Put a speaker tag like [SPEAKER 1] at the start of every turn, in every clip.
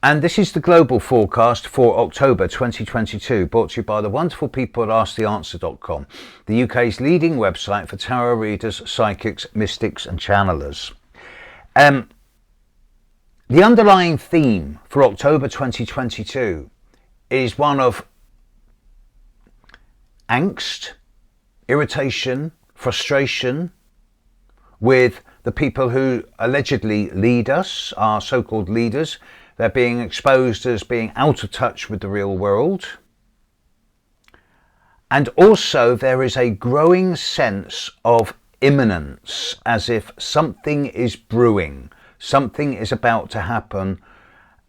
[SPEAKER 1] And this is the global forecast for October 2022, brought to you by the wonderful people at AskTheAnswer.com, the UK's leading website for tarot readers, psychics, mystics and channelers. The underlying theme for October 2022 is one of angst, irritation, frustration with the people who allegedly lead us, our so-called leaders. They're being exposed as being out of touch with the real world. And also there is a growing sense of imminence, as if something is brewing, something is about to happen.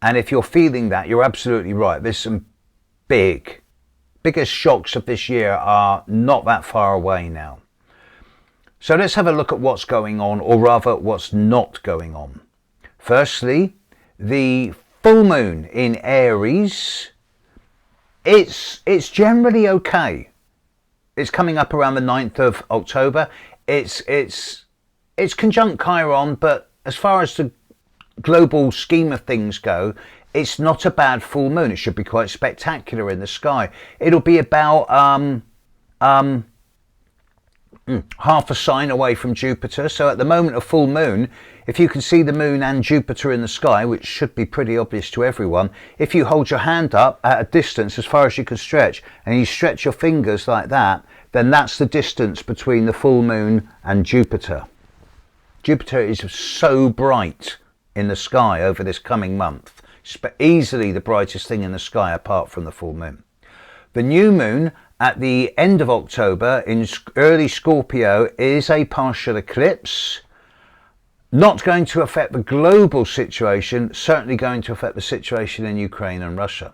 [SPEAKER 1] And if you're feeling that, you're absolutely right. There's some biggest shocks of this year are not that far away now. So let's have a look at what's going on, or rather what's not going on. Firstly, the full moon in Aries, it's generally okay. It's coming up around the 9th of October. It's conjunct Chiron, but as far as the global scheme of things go, it's not a bad full moon. It should be quite spectacular in the sky. It'll be about half a sign away from Jupiter. So at the moment of full moon, if you can see the moon and Jupiter in the sky, which should be pretty obvious to everyone, if you hold your hand up at a distance as far as you can stretch, and you stretch your fingers like that, then that's the distance between the full moon and Jupiter. Jupiter is so bright in the sky over this coming month. Easily the brightest thing in the sky apart from the full moon. The new moon at the end of October in early Scorpio is a partial eclipse. Not going to affect the global situation, certainly going to affect the situation in Ukraine and Russia.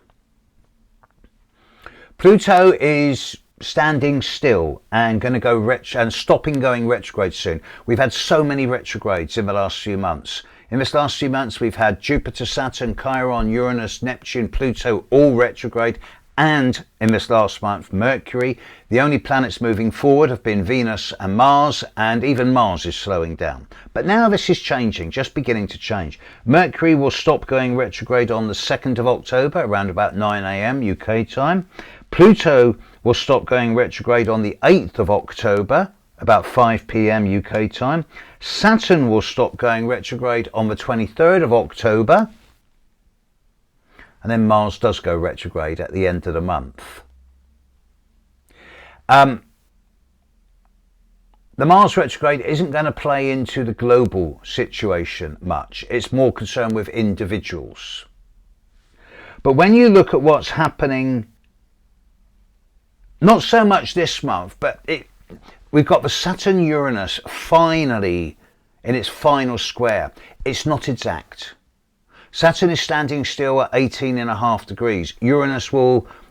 [SPEAKER 1] Pluto is standing still and going to go stopping going retrograde soon. We've had so many retrogrades in the last few months. In this last few months, we've had Jupiter, Saturn, Chiron, Uranus, Neptune, Pluto, all retrograde. And in this last month, Mercury. The only planets moving forward have been Venus and Mars, and even Mars is slowing down. But now this is changing, just beginning to change. Mercury will stop going retrograde on the 2nd of October, around about 9 a.m. UK time. Pluto will stop going retrograde on the 8th of October, about 5 p.m. UK time. Saturn will stop going retrograde on the 23rd of October. And then Mars does go retrograde at the end of the month. The Mars retrograde isn't going to play into the global situation much. It's more concerned with individuals. But when you look at what's happening, not so much this month, but we've got the Saturn-Uranus finally in its final square. It's not exact. Saturn is standing still at 18.5 degrees. Uranus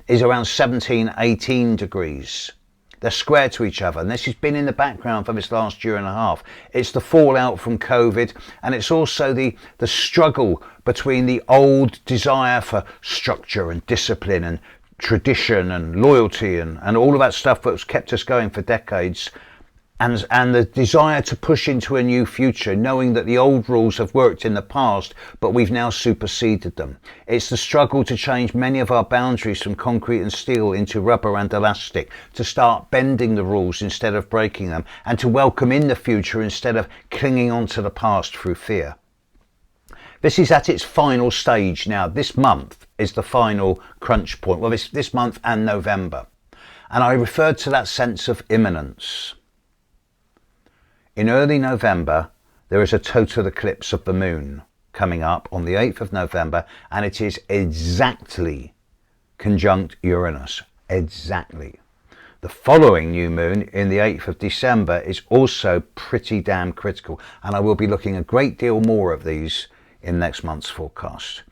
[SPEAKER 1] is around 17, 18 degrees. They're square to each other, and this has been in the background for this last year and a half. It's the fallout from COVID, and it's also the struggle between the old desire for structure and discipline and tradition and loyalty and all of that stuff that's kept us going for decades, and the desire to push into a new future, knowing that the old rules have worked in the past, but we've now superseded them. It's the struggle to change many of our boundaries from concrete and steel into rubber and elastic, to start bending the rules instead of breaking them, and to welcome in the future instead of clinging on to the past through fear. This is at its final stage now. This month is the final crunch point. Well, this month and November. And I referred to that sense of imminence. In early November, there is a total eclipse of the moon coming up on the 8th of November, and it is exactly conjunct Uranus. Exactly. The following new moon in the 8th of December is also pretty damn critical, and I will be looking a great deal more of these in next month's forecast.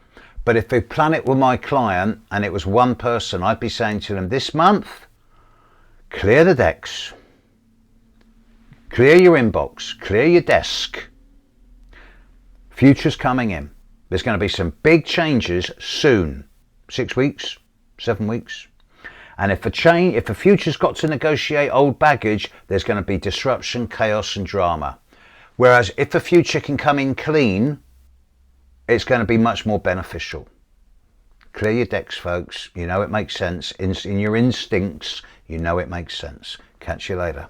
[SPEAKER 1] But if the planet were my client and it was one person, I'd be saying to them this month, clear the decks. Clear your inbox, clear your desk. Future's coming in. There's going to be some big changes soon. 6 weeks, 7 weeks. And if the future's got to negotiate old baggage, there's going to be disruption, chaos and drama. Whereas if the future can come in clean, it's going to be much more beneficial. Clear your decks, folks. You know it makes sense. In your instincts, you know it makes sense. Catch you later.